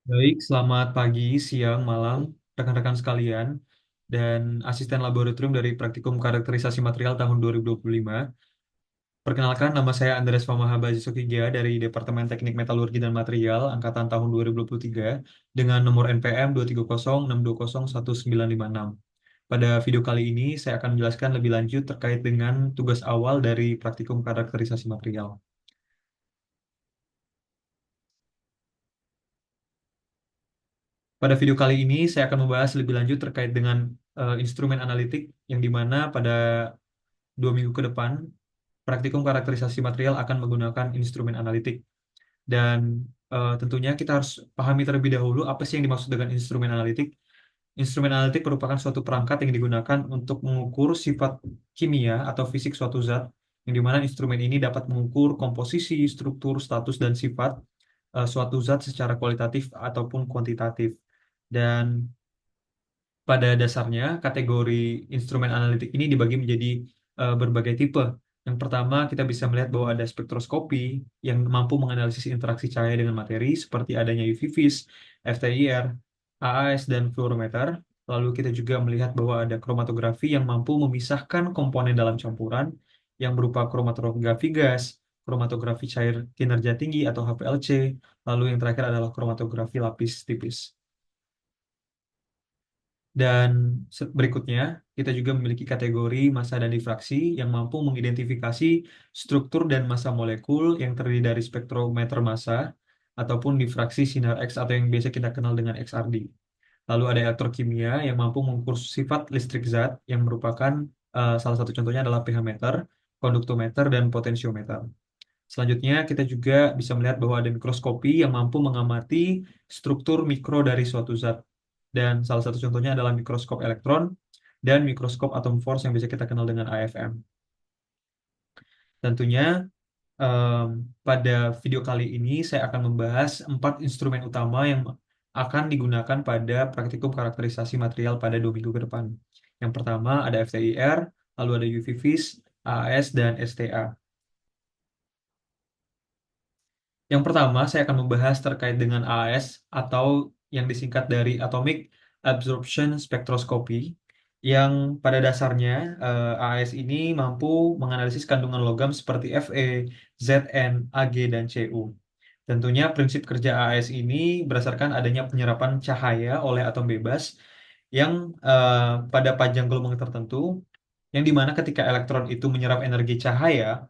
Baik, selamat pagi, siang, malam, rekan-rekan sekalian, dan asisten laboratorium dari Praktikum Karakterisasi Material tahun 2025. Perkenalkan, nama saya Andreas Famahaba Sukija dari Departemen Teknik Metalurgi dan Material, Angkatan tahun 2023, dengan nomor NPM 23062011956. Pada video kali ini, saya akan menjelaskan lebih lanjut terkait dengan tugas awal dari Praktikum Karakterisasi Material. Pada video kali ini, saya akan membahas lebih lanjut terkait dengan instrumen analitik yang dimana pada 2 minggu ke depan, praktikum karakterisasi material akan menggunakan instrumen analitik. Dan tentunya kita harus pahami terlebih dahulu apa sih yang dimaksud dengan instrumen analitik. Instrumen analitik merupakan suatu perangkat yang digunakan untuk mengukur sifat kimia atau fisik suatu zat, yang dimana instrumen ini dapat mengukur komposisi, struktur, status, dan sifat suatu zat secara kualitatif ataupun kuantitatif. Dan pada dasarnya, kategori instrumen analitik ini dibagi menjadi berbagai tipe. Yang pertama, kita bisa melihat bahwa ada spektroskopi yang mampu menganalisis interaksi cahaya dengan materi, seperti adanya UV vis, FTIR, AAS, dan fluorometer. Lalu kita juga melihat bahwa ada kromatografi yang mampu memisahkan komponen dalam campuran, yang berupa kromatografi gas, kromatografi cair kinerja tinggi atau HPLC, lalu yang terakhir adalah kromatografi lapis tipis. Dan berikutnya, kita juga memiliki kategori massa dan difraksi yang mampu mengidentifikasi struktur dan massa molekul yang terdiri dari spektrometer massa ataupun difraksi sinar X atau yang biasa kita kenal dengan XRD. Lalu ada elektrokimia yang mampu mengukur sifat listrik zat yang merupakan salah satu contohnya adalah pH meter, konduktometer, dan potensiometer. Selanjutnya, kita juga bisa melihat bahwa ada mikroskopi yang mampu mengamati struktur mikro dari suatu zat. Dan salah satu contohnya adalah mikroskop elektron dan mikroskop atom force yang bisa kita kenal dengan AFM. Tentunya, em, pada video kali ini saya akan membahas 4 instrumen utama yang akan digunakan pada praktikum karakterisasi material pada 2 minggu ke depan. Yang pertama ada FTIR, lalu ada UV vis, AAS, dan STA. Yang pertama, saya akan membahas terkait dengan AAS atau yang disingkat dari Atomic Absorption Spectroscopy, yang pada dasarnya AAS ini mampu menganalisis kandungan logam seperti Fe, Zn, Ag, dan Cu. Tentunya prinsip kerja AAS ini berdasarkan adanya penyerapan cahaya oleh atom bebas yang eh, pada panjang gelombang tertentu, yang dimana ketika elektron itu menyerap energi cahaya,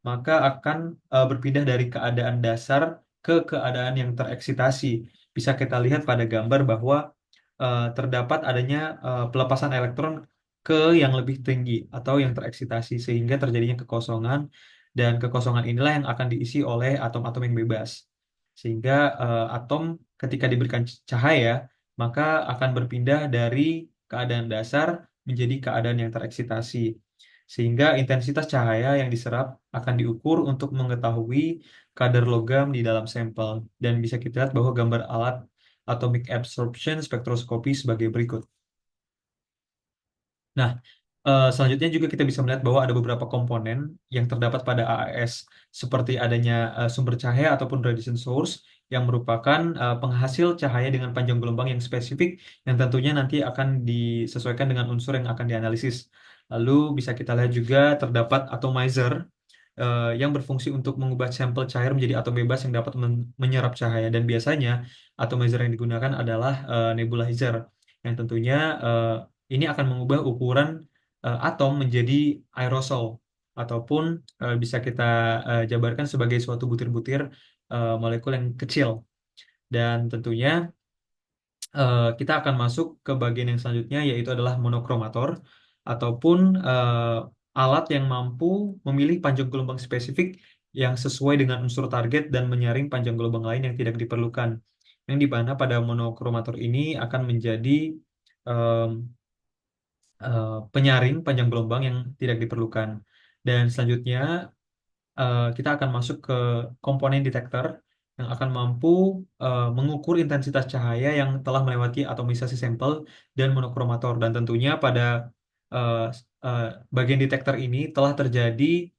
maka akan berpindah dari keadaan dasar ke keadaan yang tereksitasi. Bisa kita lihat pada gambar bahwa terdapat adanya pelepasan elektron ke yang lebih tinggi atau yang tereksitasi sehingga terjadinya kekosongan, dan kekosongan inilah yang akan diisi oleh atom-atom yang bebas. Sehingga atom ketika diberikan cahaya maka akan berpindah dari keadaan dasar menjadi keadaan yang tereksitasi, sehingga intensitas cahaya yang diserap akan diukur untuk mengetahui kadar logam di dalam sampel. Dan bisa kita lihat bahwa gambar alat atomic absorption spektroskopi sebagai berikut. Nah, selanjutnya juga kita bisa melihat bahwa ada beberapa komponen yang terdapat pada AAS, seperti adanya sumber cahaya ataupun radiation source, yang merupakan penghasil cahaya dengan panjang gelombang yang spesifik, yang tentunya nanti akan disesuaikan dengan unsur yang akan dianalisis. Lalu bisa kita lihat juga terdapat atomizer yang berfungsi untuk mengubah sampel cair menjadi atom bebas yang dapat menyerap cahaya. Dan biasanya atomizer yang digunakan adalah nebulizer, yang tentunya ini akan mengubah ukuran atom menjadi aerosol, ataupun bisa kita jabarkan sebagai suatu butir-butir molekul yang kecil. Dan tentunya kita akan masuk ke bagian yang selanjutnya, yaitu adalah monokromator, ataupun alat yang mampu memilih panjang gelombang spesifik yang sesuai dengan unsur target dan menyaring panjang gelombang lain yang tidak diperlukan. Yang di mana pada monokromator ini akan menjadi em, penyaring panjang gelombang yang tidak diperlukan. Dan selanjutnya kita akan masuk ke komponen detektor yang akan mampu mengukur intensitas cahaya yang telah melewati atomisasi sampel dan monokromator. Dan tentunya pada eh, eh, bagian detektor ini telah terjadi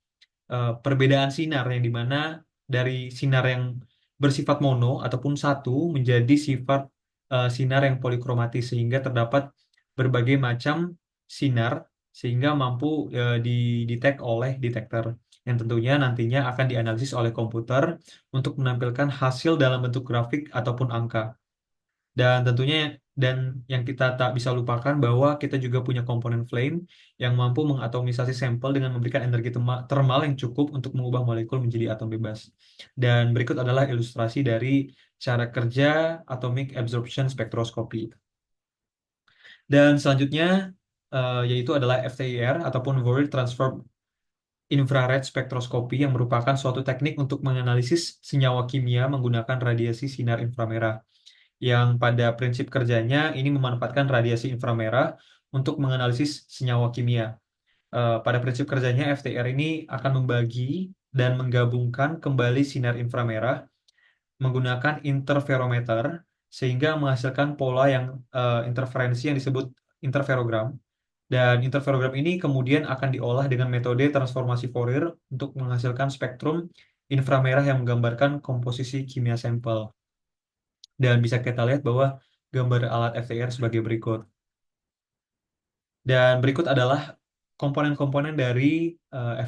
perbedaan sinar, yang dimana dari sinar yang bersifat mono ataupun satu menjadi sifat sinar yang polikromatis sehingga terdapat berbagai macam sinar sehingga mampu didetek oleh detektor yang tentunya nantinya akan dianalisis oleh komputer untuk menampilkan hasil dalam bentuk grafik ataupun angka. Dan tentunya dan yang kita tak bisa lupakan bahwa kita juga punya komponen flame yang mampu mengatomisasi sampel dengan memberikan energi termal yang cukup untuk mengubah molekul menjadi atom bebas. Dan berikut adalah ilustrasi dari cara kerja atomic absorption spectroscopy. Dan selanjutnya yaitu adalah FTIR ataupun Fourier Transform Infrared Spectroscopy yang merupakan suatu teknik untuk menganalisis senyawa kimia menggunakan radiasi sinar inframerah yang pada prinsip kerjanya ini memanfaatkan radiasi inframerah untuk menganalisis senyawa kimia. Pada prinsip kerjanya FTR ini akan membagi dan menggabungkan kembali sinar inframerah menggunakan interferometer sehingga menghasilkan pola yang interferensi yang disebut interferogram. Dan interferogram ini kemudian akan diolah dengan metode transformasi Fourier untuk menghasilkan spektrum inframerah yang menggambarkan komposisi kimia sampel. Dan bisa kita lihat bahwa gambar alat FTIR sebagai berikut. Dan berikut adalah komponen-komponen dari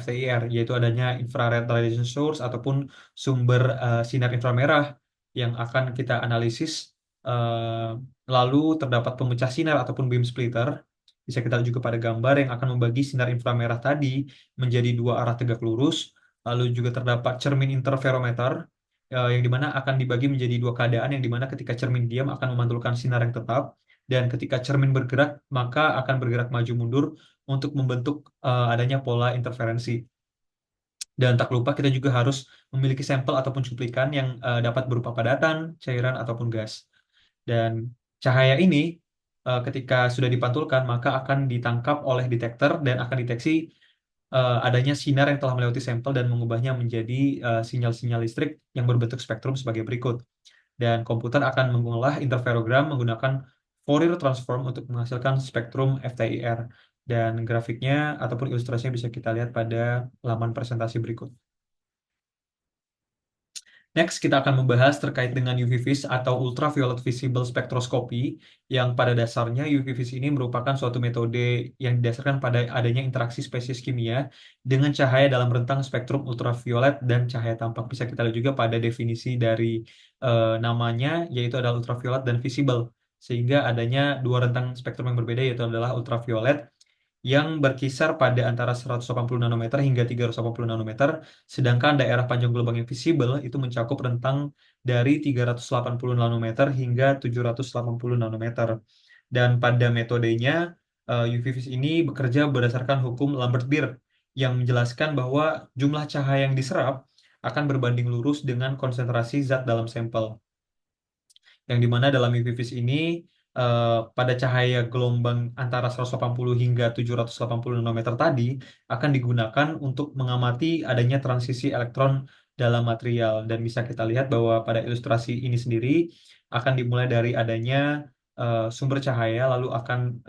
FTIR, yaitu adanya infrared radiation source ataupun sumber sinar inframerah yang akan kita analisis. Eh, Lalu terdapat pemecah sinar ataupun beam splitter. Bisa kita lihat juga pada gambar yang akan membagi sinar inframerah tadi menjadi dua arah tegak lurus. Lalu juga terdapat cermin interferometer yang dimana akan dibagi menjadi dua keadaan yang dimana ketika cermin diam akan memantulkan sinar yang tetap dan ketika cermin bergerak maka akan bergerak maju mundur untuk membentuk adanya pola interferensi. Dan tak lupa kita juga harus memiliki sampel ataupun cuplikan yang dapat berupa padatan, cairan ataupun gas. Dan cahaya ini ketika sudah dipantulkan maka akan ditangkap oleh detektor dan akan deteksi adanya sinar yang telah melewati sampel dan mengubahnya menjadi sinyal-sinyal listrik yang berbentuk spektrum sebagai berikut. Dan komputer akan mengolah interferogram menggunakan Fourier transform untuk menghasilkan spektrum FTIR. Dan grafiknya ataupun ilustrasinya bisa kita lihat pada laman presentasi berikut. Next, kita akan membahas terkait dengan UV vis atau Ultraviolet Visible Spectroscopy, yang pada dasarnya UV vis ini merupakan suatu metode yang didasarkan pada adanya interaksi spesies kimia dengan cahaya dalam rentang spektrum ultraviolet dan cahaya tampak. Bisa kita lihat juga pada definisi dari namanya, yaitu adalah ultraviolet dan visible. Sehingga adanya dua rentang spektrum yang berbeda, yaitu adalah ultraviolet yang berkisar pada antara 180 nanometer hingga 380 nanometer, sedangkan daerah panjang gelombang yang visible itu mencakup rentang dari 380 nanometer hingga 780 nanometer. Dan pada metodenya, UV vis ini bekerja berdasarkan hukum Lambert-Beer yang menjelaskan bahwa jumlah cahaya yang diserap akan berbanding lurus dengan konsentrasi zat dalam sampel yang dimana dalam UV vis ini pada cahaya gelombang antara 180 hingga 780 nanometer tadi akan digunakan untuk mengamati adanya transisi elektron dalam material dan bisa kita lihat bahwa pada ilustrasi ini sendiri akan dimulai dari adanya sumber cahaya lalu akan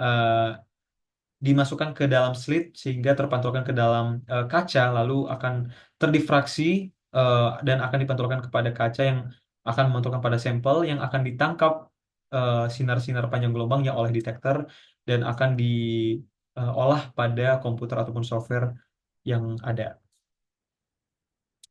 dimasukkan ke dalam slit sehingga terpantulkan ke dalam kaca lalu akan terdifraksi dan akan dipantulkan kepada kaca yang akan memantulkan pada sampel yang akan ditangkap sinar-sinar panjang gelombangnya oleh detektor dan akan diolah pada komputer ataupun software yang ada.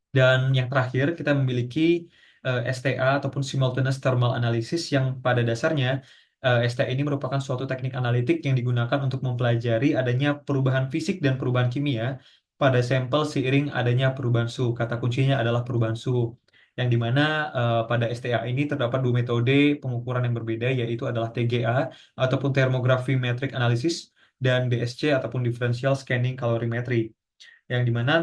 Dan yang terakhir, kita memiliki STA ataupun Simultaneous Thermal Analysis yang pada dasarnya STA ini merupakan suatu teknik analitik yang digunakan untuk mempelajari adanya perubahan fisik dan perubahan kimia pada sampel seiring adanya perubahan suhu. Kata kuncinya adalah perubahan suhu. Yang dimana pada STA ini terdapat dua metode pengukuran yang berbeda, yaitu adalah TGA ataupun Thermography Metric Analysis dan DSC ataupun Differential Scanning Calorimetry. Yang dimana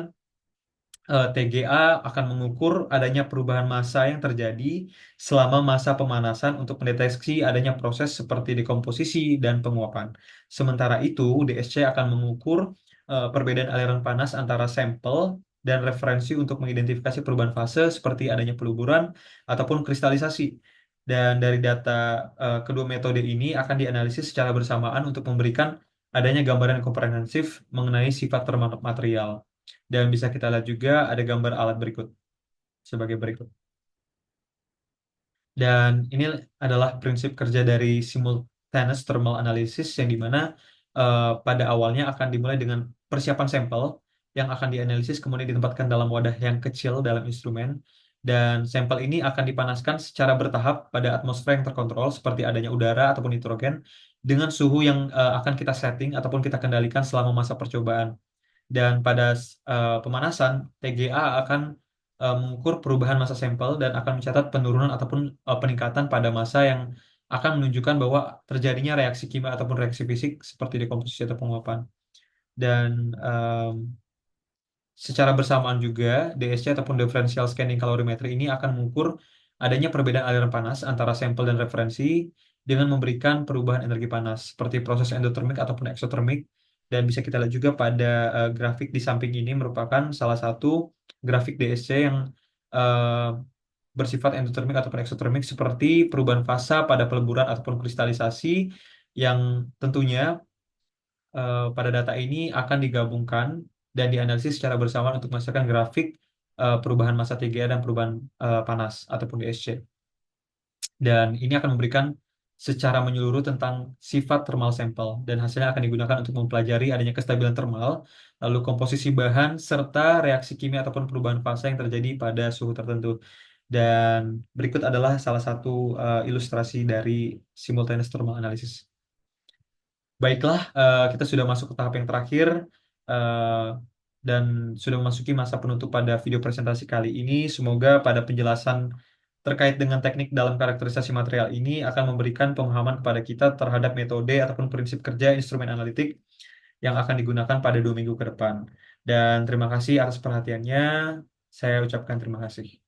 TGA akan mengukur adanya perubahan massa yang terjadi selama masa pemanasan untuk mendeteksi adanya proses seperti dekomposisi dan penguapan. Sementara itu, DSC akan mengukur perbedaan aliran panas antara sampel dan referensi untuk mengidentifikasi perubahan fase seperti adanya peluburan ataupun kristalisasi. Dan dari data kedua metode ini akan dianalisis secara bersamaan untuk memberikan adanya gambaran komprehensif mengenai sifat material. Dan bisa kita lihat juga ada gambar alat berikut sebagai berikut. Dan ini adalah prinsip kerja dari simultaneous thermal analysis yang dimana pada awalnya akan dimulai dengan persiapan sampel yang akan dianalisis kemudian ditempatkan dalam wadah yang kecil dalam instrumen dan sampel ini akan dipanaskan secara bertahap pada atmosfer yang terkontrol seperti adanya udara ataupun nitrogen dengan suhu yang akan kita setting ataupun kita kendalikan selama masa percobaan. Dan pada pemanasan, TGA akan mengukur perubahan massa sampel dan akan mencatat penurunan ataupun peningkatan pada massa yang akan menunjukkan bahwa terjadinya reaksi kimia ataupun reaksi fisik seperti dekomposisi atau penguapan. Dan secara bersamaan juga, DSC ataupun differential scanning calorimetry ini akan mengukur adanya perbedaan aliran panas antara sampel dan referensi dengan memberikan perubahan energi panas seperti proses endotermik ataupun eksotermik. Dan bisa kita lihat juga pada grafik di samping ini merupakan salah satu grafik DSC yang eh, bersifat endotermik ataupun eksotermik seperti perubahan fasa pada peleburan ataupun kristalisasi yang tentunya pada data ini akan digabungkan dan dianalisis secara bersamaan untuk menghasilkan grafik perubahan massa TGA dan perubahan panas ataupun DSC. Dan ini akan memberikan secara menyeluruh tentang sifat thermal sample dan hasilnya akan digunakan untuk mempelajari adanya kestabilan thermal, lalu komposisi bahan serta reaksi kimia ataupun perubahan fasa yang terjadi pada suhu tertentu. Dan berikut adalah salah satu ilustrasi dari simultaneous thermal analysis. Baiklah, kita sudah masuk ke tahap yang terakhir eh, dan sudah memasuki masa penutup pada video presentasi kali ini. Semoga pada penjelasan terkait dengan teknik dalam karakterisasi material ini akan memberikan pemahaman kepada kita terhadap metode ataupun prinsip kerja instrumen analitik yang akan digunakan pada 2 minggu ke depan. Dan terima kasih atas perhatiannya. Saya ucapkan terima kasih.